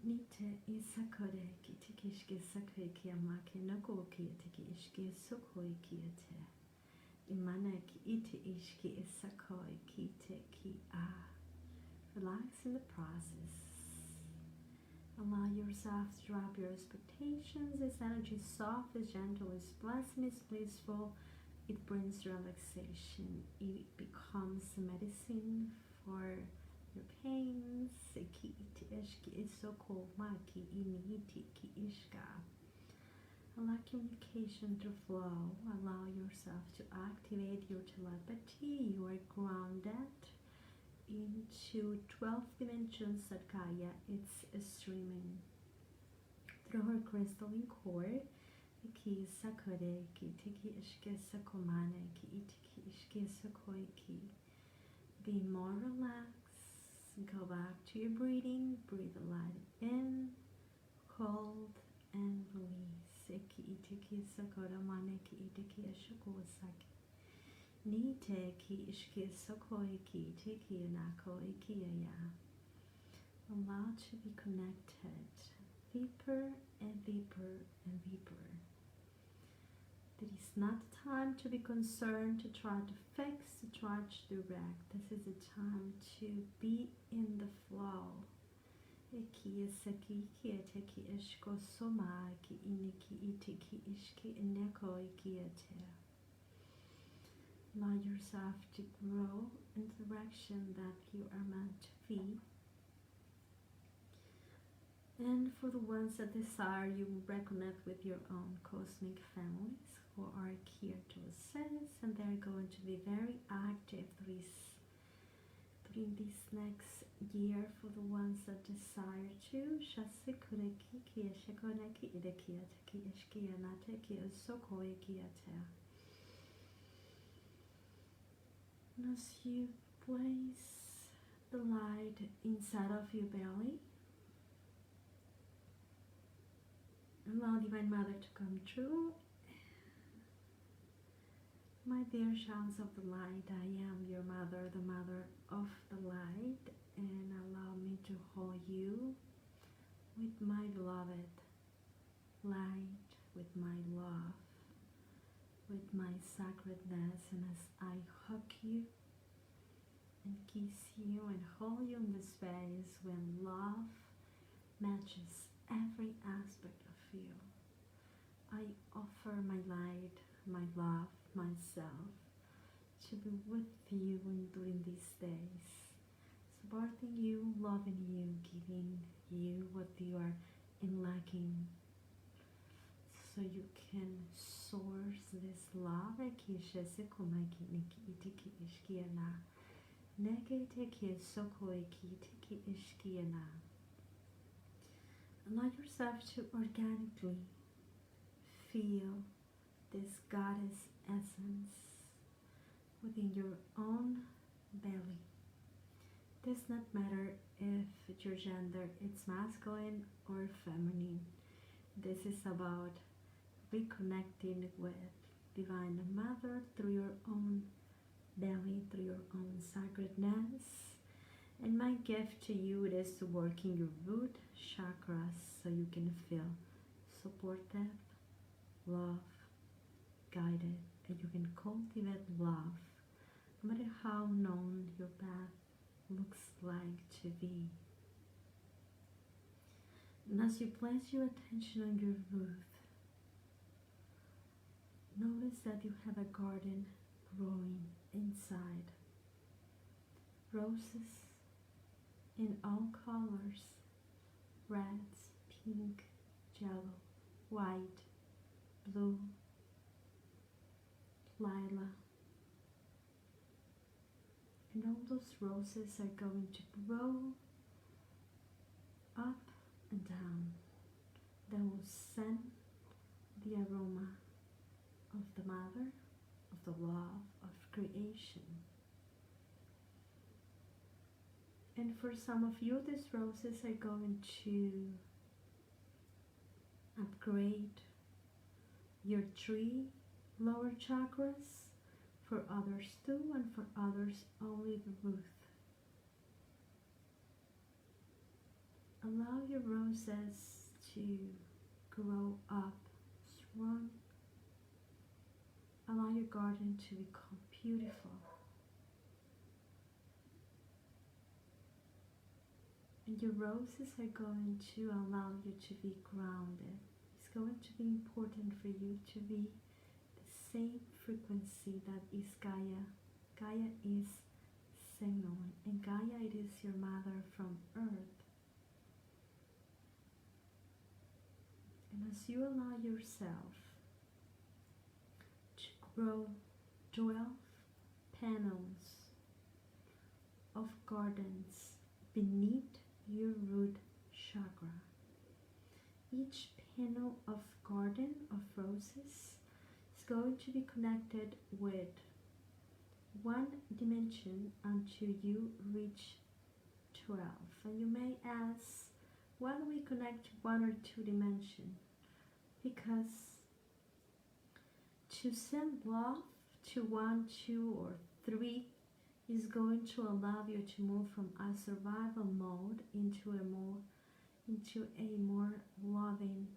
Nite isakore ki tikishke sakre ki amake nako ki tiki ishke sokoi ki te. Imana ki ite ishke isakoi ki te ki a. Relax in the process. Allow yourself to drop your expectations. This energy is soft, is gentle, is pleasant, is blissful. It brings relaxation. It becomes a medicine for your pains. Ki iti ishki isoko maki initi ki ishka. Allow communication to flow. Allow yourself to activate your telepathy. You are grounded into 12 dimensions that Gaia is streaming through her crystalline core. Ki sakore ki tiki ishke sakomane ki itiki ishke sakoi ki. Be more relaxed. Go back to your breathing. Breathe the light in, hold, and release. Ki itiki sakora mane ki itiki ishko saki. Nite ki ishke sakoi ki tiki nakoi ki ya. Allow to be connected deeper and deeper and deeper. It is not the time to be concerned, to try to fix, to try to direct. This is the time to be in the flow. Eki seki ki teki ishko soma ki iniki itiki ishki ineko ikiete. Allow yourself to grow in the direction that you are meant to be. And for the ones that desire, you will reconnect with your own cosmic families who are here to assist, and they're going to be very active during this next year. For the ones that desire to, Shasikureki Kieshekoneki Idekiate Ki Ishkianate Ki Sokoi Kiate. And as you place the light inside of your belly, allow Divine Mother to come through My dear sons of the light, I am your mother, the mother of the light, and allow me to hold you with my beloved light, with my love, with my sacredness, and as I hug you and kiss you and hold you in the space when love matches every aspect of you, I offer my light, my love, myself to be with you during these days, supporting you, loving you, giving you what you are in lacking, so you can source this love. Allow yourself to organically feel this goddess essence within your own belly. Does not matter if your gender is masculine or feminine. This is about reconnecting with Divine Mother through your own belly, through your own sacredness. And my gift to you is to work in your root chakras so you can feel supported, love, guided, and you can cultivate love no matter how known your path looks like to be. And as you place your attention on your root, notice that you have a garden growing inside. Roses in all colors, reds, pink, yellow, white, blue, lilac. And all those roses are going to grow up and down. They will send the aroma of the mother, of the love, of creation. And for some of you, these roses are going to upgrade your 3 lower chakras, for others 2, and for others only the root. Allow your roses to grow up strong. Allow your garden to become beautiful. And your roses are going to allow you to be grounded. It's going to be important for you to be the same frequency that is Gaia. Gaia is signal, and Gaia, it is your mother from Earth. And as you allow yourself to grow 12 panels of gardens beneath your root chakra, each panel of garden of roses is going to be connected with 1 dimension until you reach 12. And you may ask, why do we connect 1 or 2 dimensions? Because to send love to 1, 2, or 3 is going to allow you to move from a survival mode into a more loving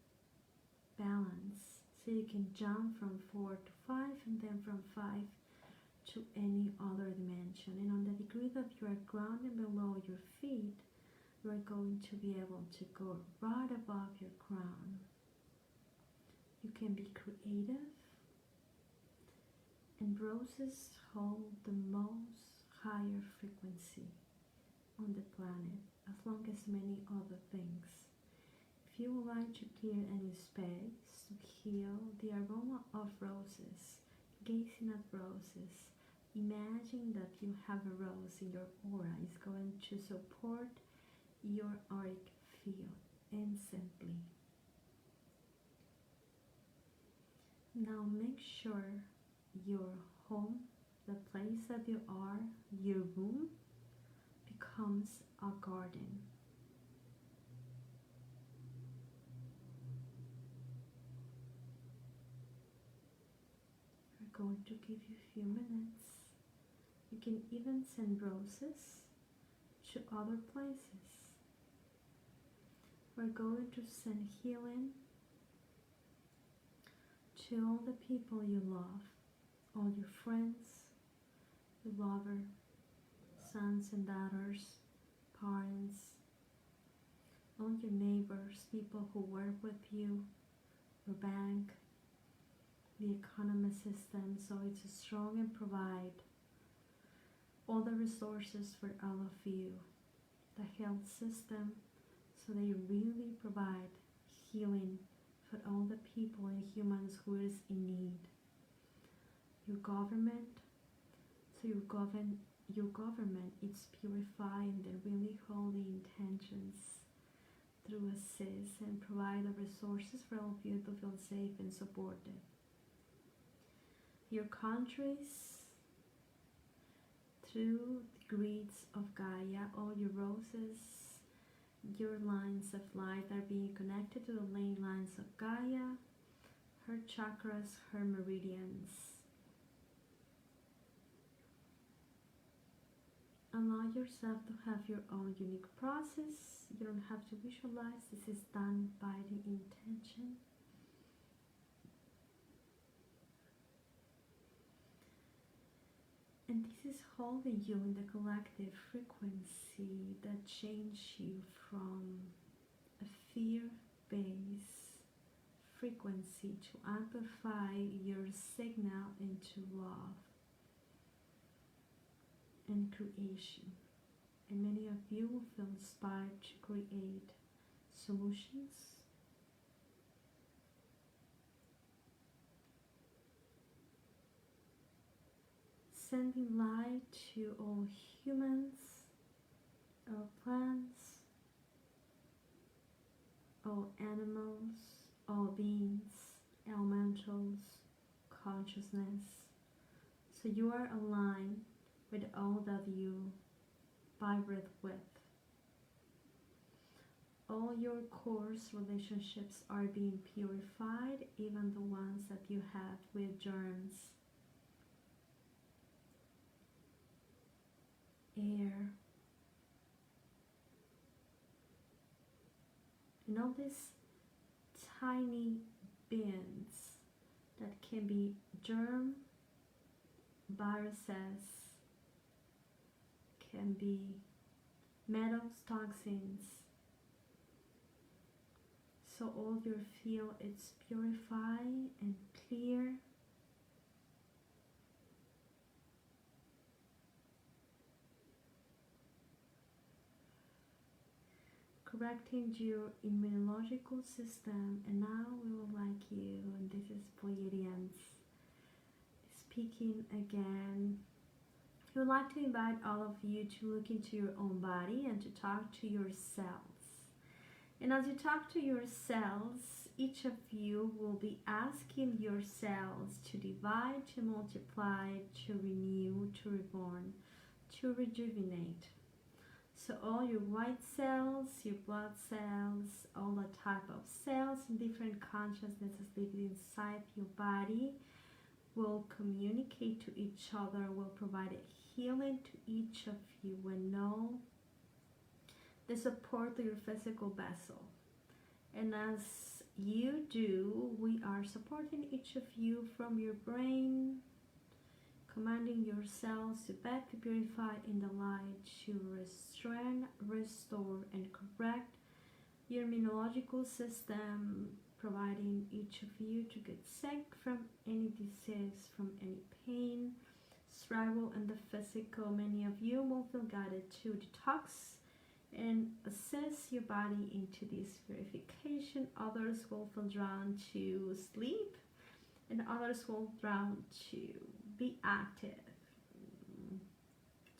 balance. So you can jump from 4 to 5, and then from 5 to any other dimension. And on the degree that you are grounded below your feet, you are going to be able to go right above your crown. You can be creative, and roses hold the most higher frequency on the planet, as long as many other things. If you would like to clear any space to heal the aroma of roses, gazing at roses, imagine that you have a rose in your aura is going to support your auric field instantly. Now make sure your home, the place that you are, your room, becomes a garden. You're going to give you a few minutes. You can even send roses to other places. We're going to send healing to all the people you love, all your friends, your lover, sons and daughters, parents, all your neighbors, people who work with you, your bank, the economy system, so it's strong and provide all the resources for all of you. The health system, so they really provide healing for all the people and humans who is in need. Your government, so your government is purifying the really holy intentions through assist and provide the resources for all of you to feel safe and supported. Your countries, through the grids of Gaia, all your roses, your lines of light are being connected to the lane lines of Gaia, her chakras, her meridians. Allow yourself to have your own unique process. You don't have to visualize. This is done by the intention. And this is holding you in the collective frequency that changes you from a fear-based frequency to amplify your signal into love and creation. And many of you will feel inspired to create solutions, sending light to all humans, all plants, all animals, all beings, elementals, consciousness. So you are aligned with all that you vibrate with. All your course relationships are being purified, even the ones that you have with germs, air, and all these tiny beings that can be germ, viruses, can be metals, toxins. So all your field is purified and clear. Correcting your immunological system. And now we would like you, and this is Pleiadians speaking again. We would like to invite all of you to look into your own body and to talk to your cells. And as you talk to your cells, each of you will be asking your cells to divide, to multiply, to renew, to reborn, to rejuvenate. So all your white cells, your blood cells, all the type of cells in different consciousnesses living inside your body will communicate to each other, will provide a healing to each of you and know the support to your physical vessel. And as you do, we are supporting each of you from your brain, commanding your cells to back to purify in the light, to restrain, restore, and correct your immunological system, providing each of you to get sick from any disease, from any pain, struggle in the physical. Many of you will feel guided to detox and assess your body into this purification. Others will feel drawn to sleep, and others will drawn to be active.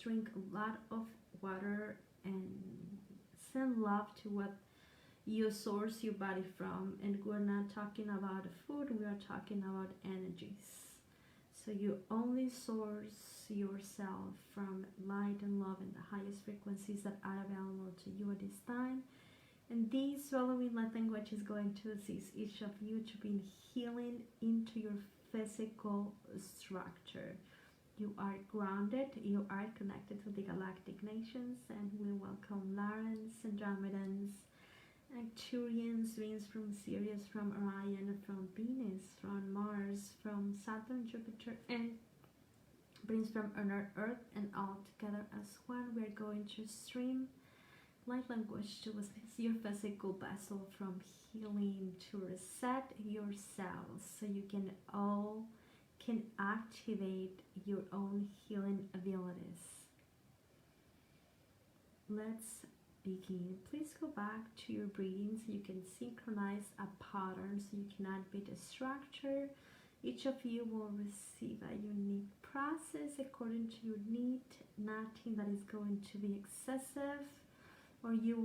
Drink a lot of water and send love to what you source your body from. And we're not talking about food, we are talking about energies. So you only source yourself from light and love and the highest frequencies that are available to you at this time. And this swallowing light language is going to assist each of you to bring healing into your physical structure. You are grounded, you are connected to the galactic nations, and we welcome Larans, Andromedans, Arcturians, beings from Sirius, from Orion, from Venus, from Mars, from Saturn, Jupiter, and beings from Earth, and all together as one. We're going to stream light language to assist your physical vessel from healing, to reset your cells so you can activate your own healing abilities. Let's begin. Please go back to your breathing so you can synchronize a pattern, so you cannot be distracted. Each of you will receive a unique process according to your need, nothing that is going to be excessive, or you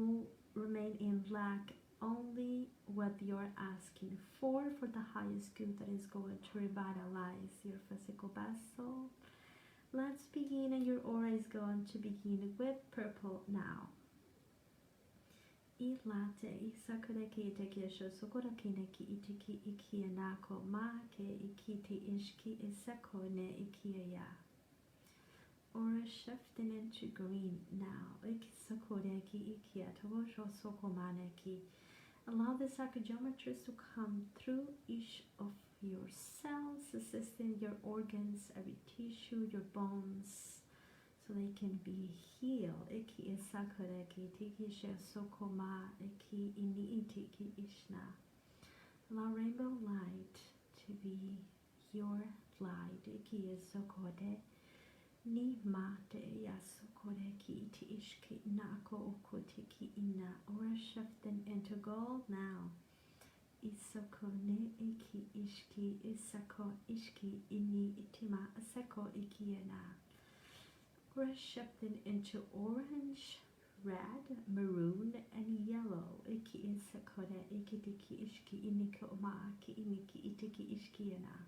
will remain in lack, only what you're asking for the highest good that is going to revitalize your physical vessel. Let's begin, and your aura is going to begin with purple now. Ilate isakure ki itekesho sokora kineki itiki ikia nako ma ke ikiti ishki isakone ikia. Aura shifting into green now. Ikisakore ki ikia togosho sokomaneki. Allow the psychogeometries to come through each of your cells, assisting your organs, every tissue, your bones, so they can be healed. Iki isakure ki tiki sokoma iki ini itiki ishna. Allow rainbow light to be your light. Iki isokode ni mate yasokode ki iti ishki nako okotiki ina. Aura shifting into gold now. Isokone iki ishki isako ishki ini itima asako ikiena. We're shifting into orange, red, maroon, and yellow. Iki isakore iki tiki ishki iniko oma ki iniki itiki ishkiena.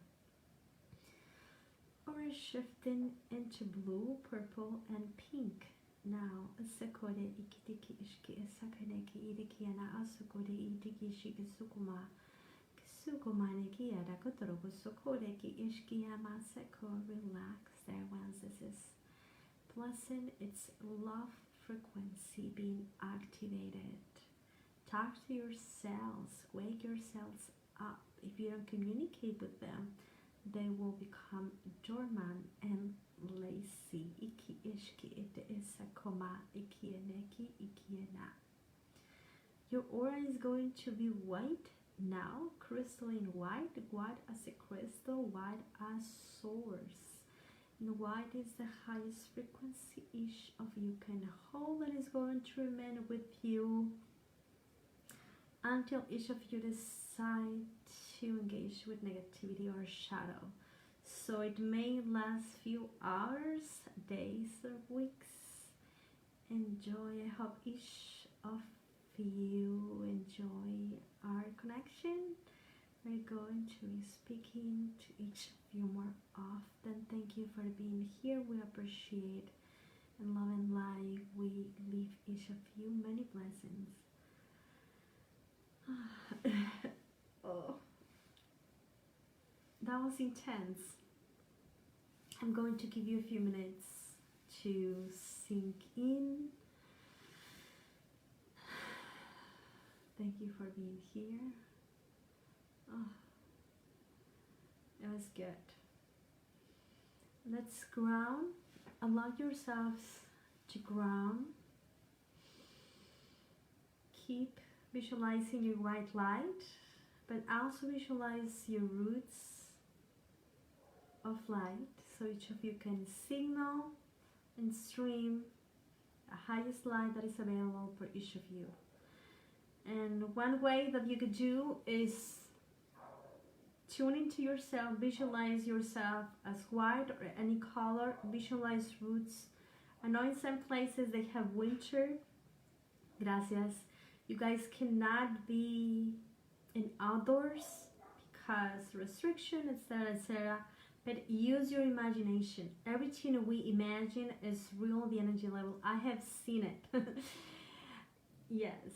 We're shifting into blue, purple, and pink. Now, asakore iki tiki ishki isakane ki irikiana asakore itiki ishiki sukuma. Sukuma nekia da kotoro sokore ki ishkiyama seko. Relax there once this is blessing, its love frequency being activated. Talk to your cells, wake your cells up. If you don't communicate with them, they will become dormant and lazy. Iki ishki ite isakoma ikieneki ikiena. Your aura is going to be white now, crystalline white, white as a crystal, white as source. And white is the highest frequency each of you can hold, that is going to remain with you until each of you decide to engage with negativity or shadow. So it may last few hours, days, or weeks. Enjoy. I hope each of you enjoy our connection. We're going to be speaking to each of you more often. Thank you for being here. We appreciate, and love and light, we leave each of you many blessings. Oh, that was intense. I'm going to give you a few minutes to sink in. Thank you for being here. Oh, it was good. Let's ground. Allow yourselves to ground. Keep visualizing your white light, but also visualize your roots of light, so each of you can signal and stream the highest light that is available for each of you. And one way that you could do is tune into yourself, visualize yourself as white or any color, visualize roots. I know in some places they have winter. Gracias. You guys cannot be in outdoors because restriction, etc., etc. But use your imagination. Everything we imagine is real, the energy level. I have seen it. Yes.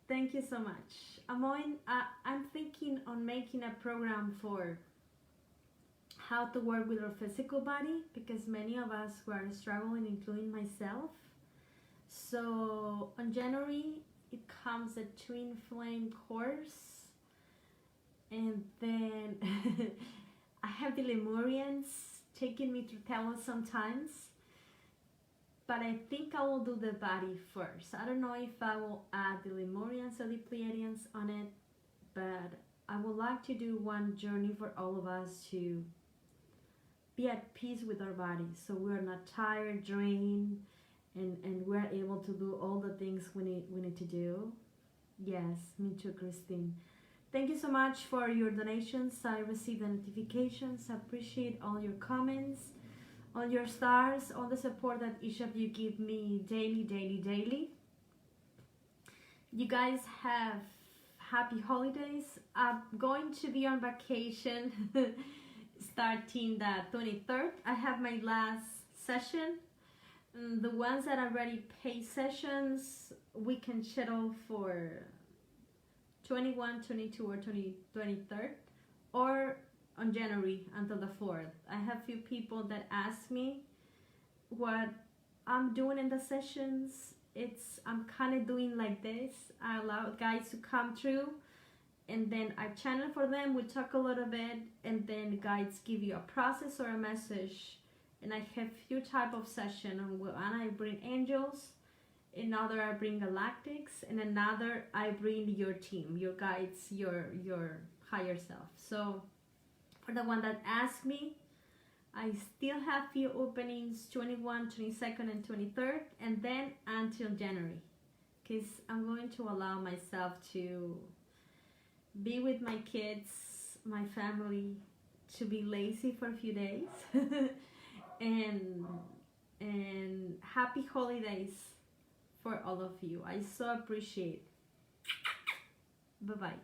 Thank you so much. I'm thinking on making a program for how to work with our physical body, because many of us were struggling, including myself. So on January it comes a twin flame course, and then I have the Lemurians taking me to Telos sometimes, but I think I will do the body first. I don't know if I will add the Lemurians or the Pleiadians on it, but I would like to do one journey for all of us to be at peace with our bodies, so we're not tired, drained, and we're able to do all the things we need to do. Yes, me too, Christine. Thank you so much for your donations. I received the notifications. I appreciate all your comments, all your stars, all the support that each of you give me daily. You guys have happy holidays. I'm going to be on vacation starting the 23rd. I have my last session. The ones that are already paid sessions, we can schedule for 21, 22, or 23rd, or on January until the 4th. I have few people that ask me what I'm doing in the sessions. I'm kind of doing like this. I allow guys to come through, and then I channel for them. We talk a little bit, and then guides give you a process or a message. And I have few type of session. On one I bring angels, another I bring galactics, and another I bring your team, your guides, your higher self. So for the one that asked me, I still have few openings, 21, 22nd, and 23rd, and then until January, because I'm going to allow myself to be with my kids, my family, to be lazy for a few days, and happy holidays for all of you. I so appreciate. Bye bye.